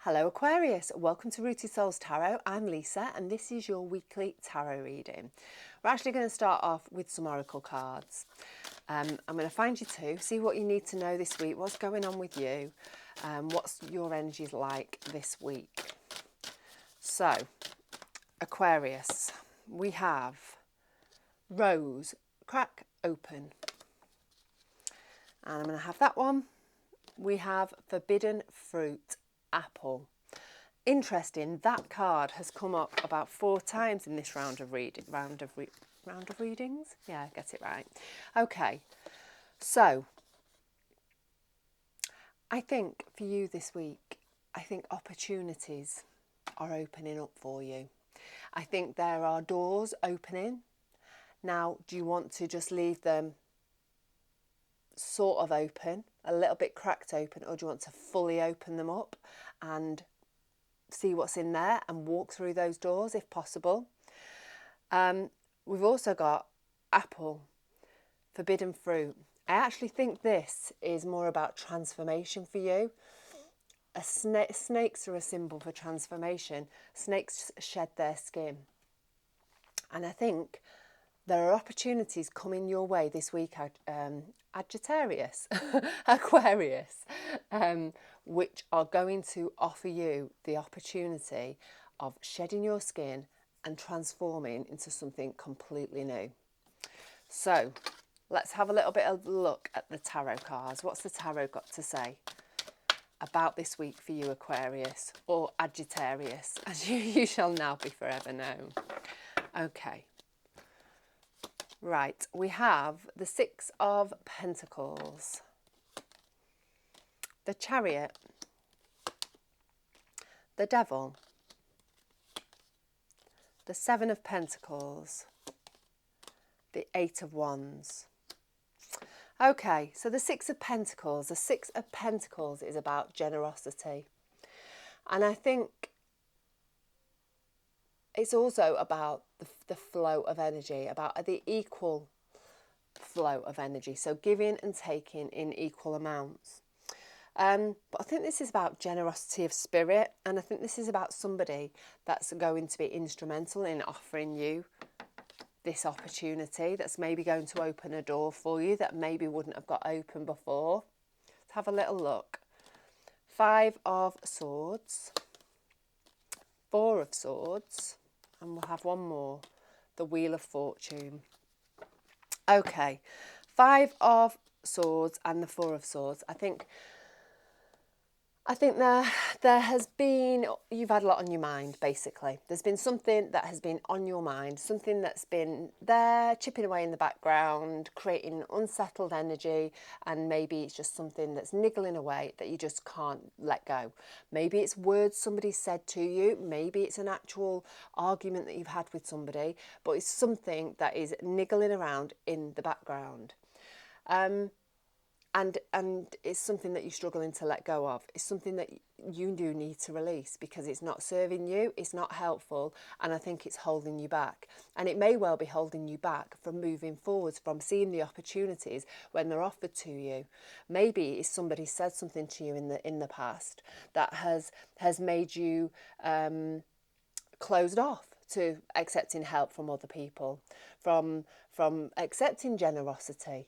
Hello Aquarius, welcome to Rooted Souls Tarot. I'm Lisa and this is your weekly tarot reading. We're actually going to start off with some oracle cards. I'm going to find you two, see what you need to know this week, what's going on with you, what's your energies like this week. So, Aquarius, we have Rose, Crack Open. And I'm going to have that one. We have Forbidden Fruit, Apple. Interesting, that card has come up about 4 times in this round of readings. Yeah, get it right. Okay, so I think for you this week, I think opportunities are opening up for you. I think there are doors opening. Now, do you want to just leave them sort of open, a little bit cracked open, or do you want to fully open them up and see what's in there and walk through those doors if possible? We've also got Apple, Forbidden Fruit. I actually think this is more about transformation for you. Snakes are a symbol for transformation. Snakes shed their skin. And I think there are opportunities coming your way this week, Sagittarius, Aquarius, which are going to offer you the opportunity of shedding your skin and transforming into something completely new. So let's have a little bit of a look at the tarot cards. What's the tarot got to say about this week for you, Aquarius, or Sagittarius, as you shall now be forever known? Okay. Right, we have the Six of Pentacles, the Chariot, the Devil, the Seven of Pentacles, the Eight of Wands. Okay, so the Six of Pentacles. The Six of Pentacles is about generosity. And I think it's also about the flow of energy, about the equal flow of energy. So giving and taking in equal amounts. But I think this is about generosity of spirit. And I think this is about somebody that's going to be instrumental in offering you this opportunity, that's maybe going to open a door for you that maybe wouldn't have got open before. Let's have a little look. Five of Swords, Four of Swords, and we'll have one more, the Wheel of Fortune. Okay, Five of Swords and the Four of Swords. I think there has been, you've had a lot on your mind, basically. There's been something that has been on your mind, something that's been there, chipping away in the background, creating unsettled energy, and maybe it's just something that's niggling away that you just can't let go. Maybe it's words somebody said to you, maybe it's an actual argument that you've had with somebody, but it's something that is niggling around in the background. And it's something that you're struggling to let go of. It's something that you do need to release because it's not serving you, it's not helpful, and I think it's holding you back. And it may well be holding you back from moving forwards, from seeing the opportunities when they're offered to you. Maybe it's somebody said something to you in the past that has made you closed off to accepting help from other people, from accepting generosity.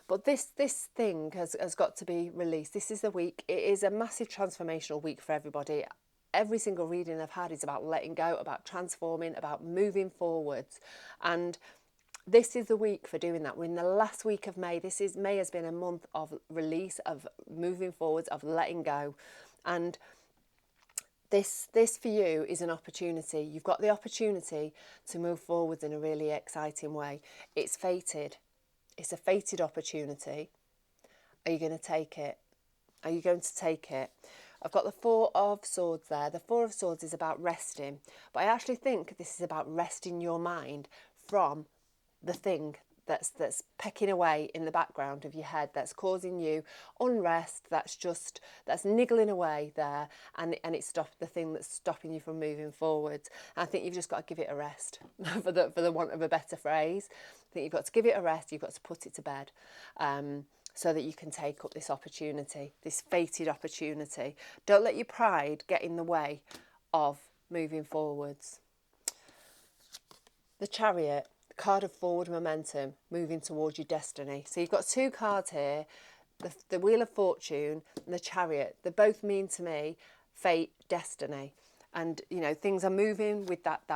But this thing has got to be released. This is the week. It is a massive transformational week for everybody. Every single reading I've had is about letting go, about transforming, about moving forwards. And this is the week for doing that. We're in the last week of May. May has been a month of release, of moving forwards, of letting go. And this for you is an opportunity. You've got the opportunity to move forwards in a really exciting way. It's fated. It's a fated opportunity. Are you going to take it? Are you going to take it? I've got the Four of Swords there. The Four of Swords is about resting. But I actually think this is about resting your mind from the thing that's pecking away in the background of your head, that's causing you unrest, that's niggling away there, and it's the thing that's stopping you from moving forwards. And I think you've just got to give it a rest, for the want of a better phrase. I think you've got to give it a rest, you've got to put it to bed. so that you can take up this opportunity, this fated opportunity. Don't let your pride get in the way of moving forwards. The Chariot, the card of forward momentum, moving towards your destiny. So you've got two cards here, the Wheel of Fortune and the Chariot. They both mean to me fate, destiny. And, you know, things are moving with that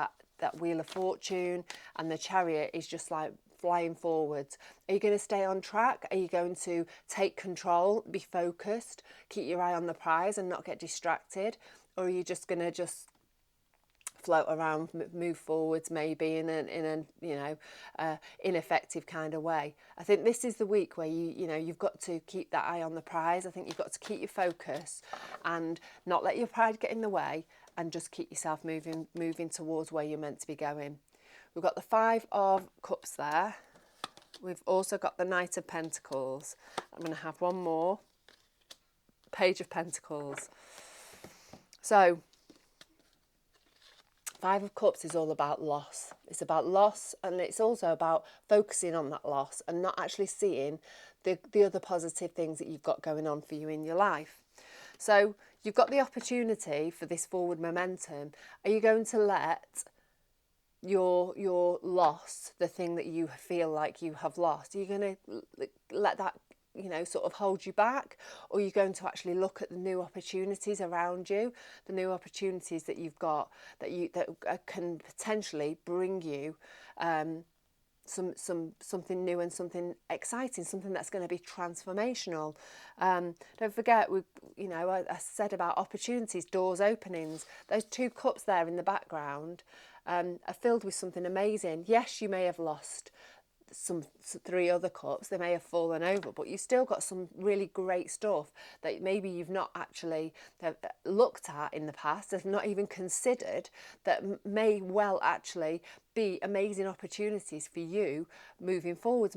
Wheel of Fortune, and the Chariot is just like flying forwards. Are you going to stay on track? Are you going to take control, be focused, keep your eye on the prize and not get distracted? Or are you just going to float around, move forwards maybe in a you know, ineffective kind of way? I think this is the week where you've got to keep that eye on the prize. I think you've got to keep your focus and not let your pride get in the way, and just keep yourself moving towards where you're meant to be going. We've got the Five of Cups there. We've also got the Knight of Pentacles. I'm going to have one more. Page of Pentacles. So, Five of Cups is all about loss. It's about loss, and it's also about focusing on that loss and not actually seeing the other positive things that you've got going on for you in your life. So you've got the opportunity for this forward momentum. Are you going to let your loss, the thing that you feel like you have lost, are you going to let that, you know, sort of hold you back? Or are you going to actually look at the new opportunities around you, the new opportunities that you've got that can potentially bring you something new and something exciting, something that's going to be transformational. Don't forget, I said about opportunities, doors, openings. Those two cups there in the background are filled with something amazing. Yes, you may have lost some three other cups, they may have fallen over, but you've still got some really great stuff that maybe you've not actually looked at in the past, have not even considered, that may well actually be amazing opportunities for you moving forwards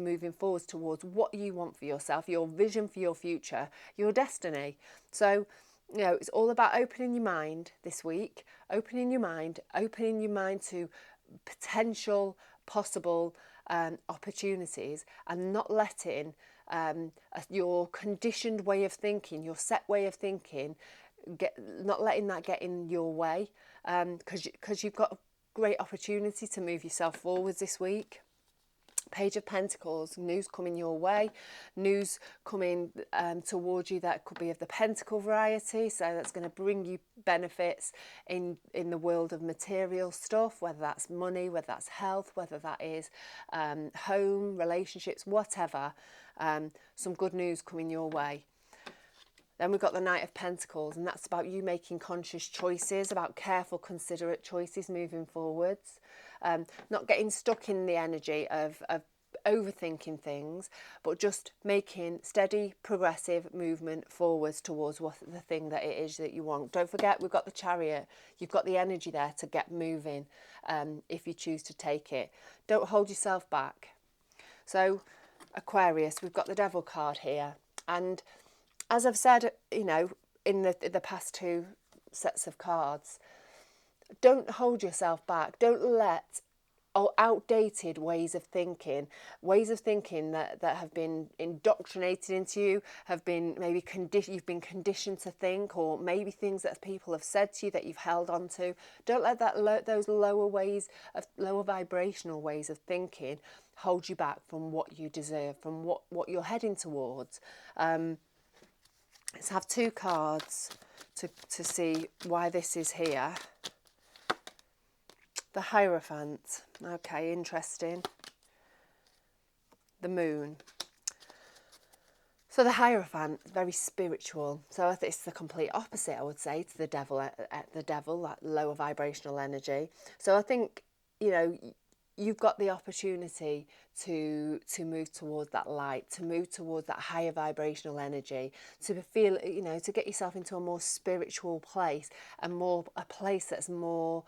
towards what you want for yourself, your vision for your future, your destiny. So, you know, it's all about opening your mind this week, opening your mind to potential, possible opportunities, and not letting your conditioned way of thinking, your set way of thinking, not letting that get in your way, because you've got a great opportunity to move yourself forwards this week. Page of Pentacles, news coming your way, news coming towards you that could be of the pentacle variety, so that's going to bring you benefits in the world of material stuff, whether that's money, whether that's health, whether that is home, relationships, whatever. Some good news coming your way. Then we've got the Knight of Pentacles, and that's about you making conscious choices, about careful, considerate choices moving forwards. Not getting stuck in the energy of overthinking things, but just making steady, progressive movement forwards towards the thing that it is that you want. Don't forget, we've got the Chariot. You've got the energy there to get moving if you choose to take it. Don't hold yourself back. So, Aquarius, we've got the Devil card here. And as I've said, you know, in the past two sets of cards, don't hold yourself back. Don't let outdated ways of thinking that have been indoctrinated into you, have been maybe you've been conditioned to think, or maybe things that people have said to you that you've held on to. Don't let those lower vibrational ways of thinking hold you back from what you deserve, from what you're heading towards. Let's have two cards to see why this is here. The Hierophant. Okay, interesting. The Moon. So the Hierophant, very spiritual. So I think it's the complete opposite, I would say, to the devil, that lower vibrational energy. So I think, you know, you've got the opportunity to move towards that light, to move towards that higher vibrational energy, to feel, you know, to get yourself into a more spiritual place, a place that's more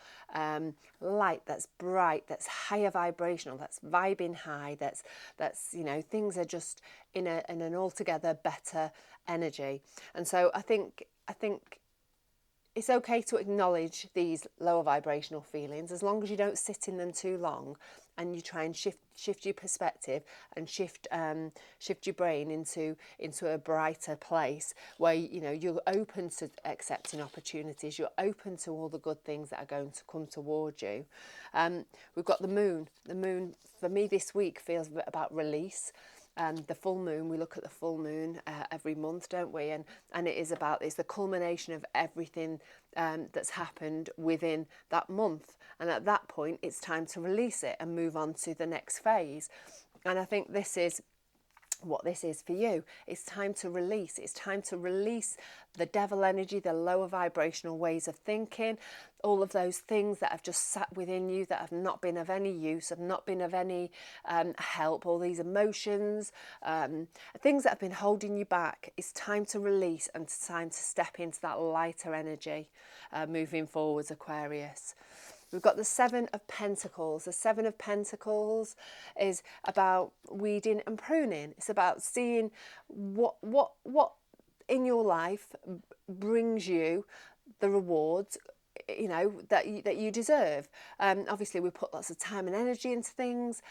light, that's bright, that's higher vibrational, that's vibing high, that's you know, things are just in an altogether better energy. And so I think it's okay to acknowledge these lower vibrational feelings as long as you don't sit in them too long, and you try and shift your perspective and shift your brain into a brighter place where you're open to accepting opportunities, you're open to all the good things that are going to come towards you. We've got the moon. The moon for me this week feels about release. The full moon, we look at the full moon every month, don't we? And it's the culmination of everything that's happened within that month. And at that point, it's time to release it and move on to the next phase. And I think this is what this is for you. It's time to release. It's time to release the devil energy, the lower vibrational ways of thinking, all of those things that have just sat within you that have not been of any use, have not been of any help, all these emotions, things that have been holding you back. It's time to release and it's time to step into that lighter energy moving forwards, Aquarius. We've got the Seven of Pentacles. The Seven of Pentacles is about weeding and pruning. It's about seeing what in your life brings you the rewards, that you deserve. Obviously, we put lots of time and energy into things.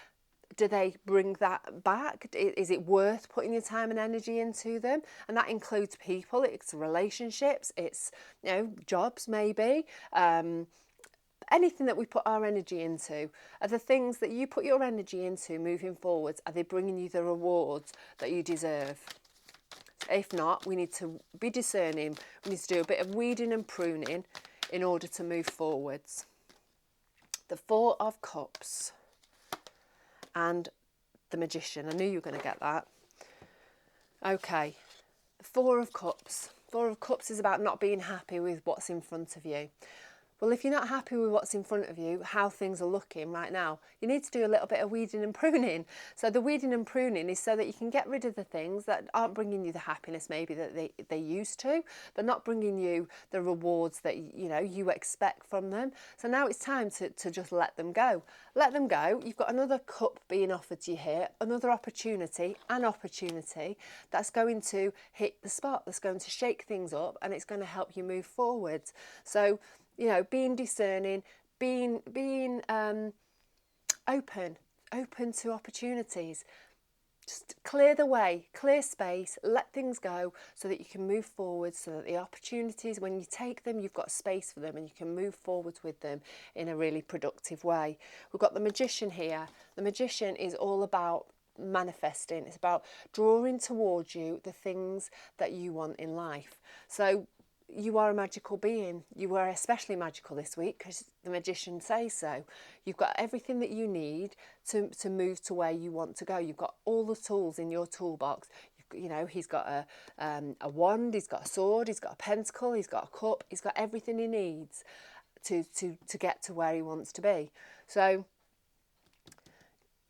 Do they bring that back? Is it worth putting your time and energy into them? And that includes people. It's relationships. It's jobs maybe. Anything that we put our energy into, are the things that you put your energy into moving forwards, are they bringing you the rewards that you deserve? If not, we need to be discerning. We need to do a bit of weeding and pruning in order to move forwards. The Four of Cups and the Magician. I knew you were going to get that. Okay, the Four of Cups. Four of Cups is about not being happy with what's in front of you. Well, if you're not happy with what's in front of you, how things are looking right now, you need to do a little bit of weeding and pruning. So the weeding and pruning is so that you can get rid of the things that aren't bringing you the happiness maybe that they used to. They're not bringing you the rewards that you expect from them. So now it's time to just let them go. Let them go. You've got another cup being offered to you here, another opportunity, an opportunity that's going to hit the spot, that's going to shake things up, and it's going to help you move forwards. So being discerning, being open to opportunities. Just clear the way, clear space, let things go so that you can move forward, so that the opportunities, when you take them, you've got space for them and you can move forwards with them in a really productive way. We've got the Magician here. The Magician is all about manifesting. It's about drawing towards you the things that you want in life. So you are a magical being. You are especially magical this week because the Magician says so. You've got everything that you need to move to where you want to go. You've got all the tools in your toolbox. He's got a wand, he's got a sword, he's got a pentacle, he's got a cup, he's got everything he needs to get to where he wants to be. So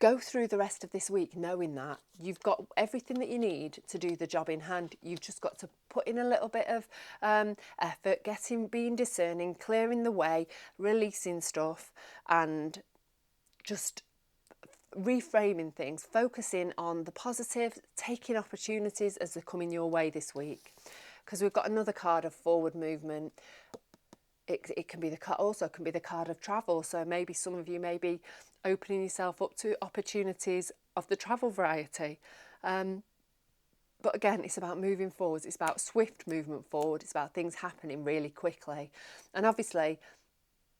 go through the rest of this week knowing that you've got everything that you need to do the job in hand. You've just got to put in a little bit of effort, being discerning, clearing the way, releasing stuff, and just reframing things, focusing on the positive, taking opportunities as they're coming your way this week. Because we've got another card of forward movement. It can be the card of travel. So maybe some of you may be opening yourself up to opportunities of the travel variety. But again, it's about moving forwards. It's about swift movement forward. It's about things happening really quickly. And obviously,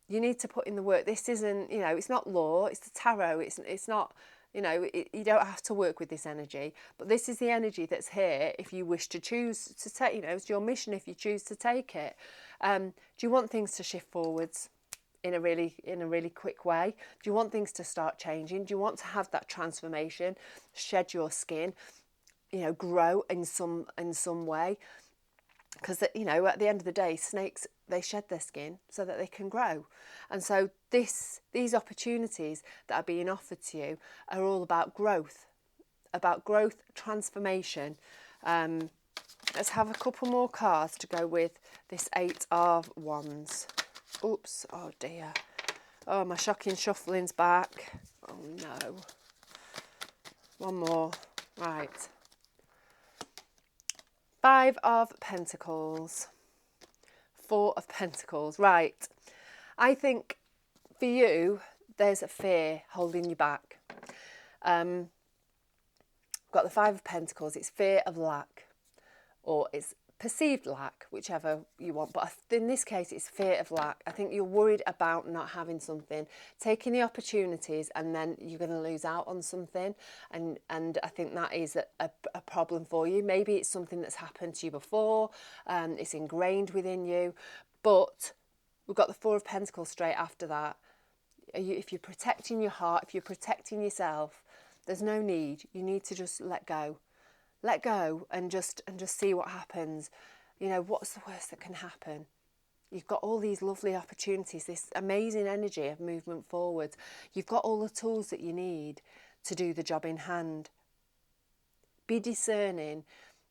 you need to put in the work. This isn't, it's not law. It's the tarot. It's not, you don't have to work with this energy. But this is the energy that's here if you wish to choose to take, it's your mission if you choose to take it. Do you want things to shift forwards in a really quick way? Do you want things to start changing? Do you want to have that transformation, shed your skin, grow in some way? Because at the end of the day, snakes, they shed their skin so that they can grow. And so these opportunities that are being offered to you are all about growth, transformation. Let's have a couple more cards to go with this Eight of Wands. Oops, oh dear. Oh, my shocking shuffling's back. Oh no. One more. Right. Five of Pentacles. Four of Pentacles. Right. I think for you, there's a fear holding you back. Got the Five of Pentacles. It's fear of lack, or it's perceived lack, whichever you want. But in this case, it's fear of lack. I think you're worried about not having something, taking the opportunities, and then you're going to lose out on something. And I think that is a problem for you. Maybe it's something that's happened to you before. It's ingrained within you. But we've got the Four of Pentacles straight after that. If you're protecting your heart, if you're protecting yourself, there's no need. You need to just let go. Let go and just see what happens. You know, what's the worst that can happen? You've got all these lovely opportunities, this amazing energy of movement forward. You've got all the tools that you need to do the job in hand. Be discerning.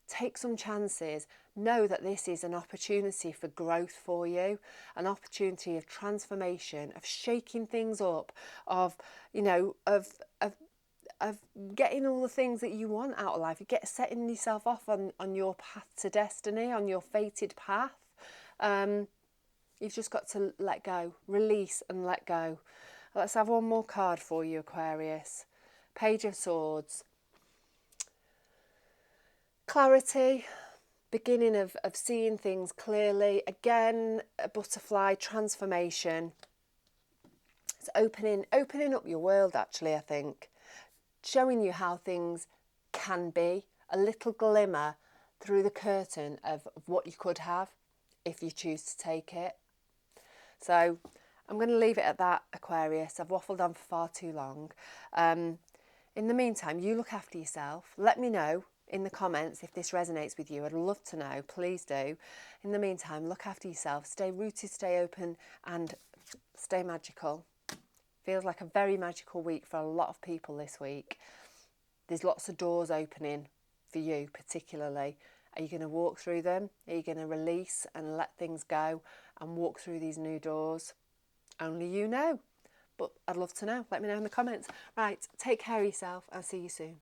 Take some chances. Know that this is an opportunity for growth for you, an opportunity of transformation, of shaking things up, of, you know, of getting all the things that you want out of life. You get setting yourself off on your path to destiny, on your fated path. You've just got to let go, release and let go. Let's have one more card for you, Aquarius. Page of Swords. Clarity, beginning of seeing things clearly. Again, a butterfly, transformation. It's opening up your world, actually, I think. Showing you how things can be, a little glimmer through the curtain of what you could have if you choose to take it. So I'm going to leave it at that, Aquarius. I've waffled on for far too long. In the meantime, you look after yourself. Let me know in the comments if this resonates with you. I'd love to know. Please do. In the meantime, look after yourself. Stay rooted, stay open, and stay magical. Feels like a very magical week for a lot of people this week. There's lots of doors opening for you particularly. Are you going to walk through them? Are you going to release and let things go and walk through these new doors? Only you know. But I'd love to know. Let me know in the comments. Right, take care of yourself. I'll see you soon.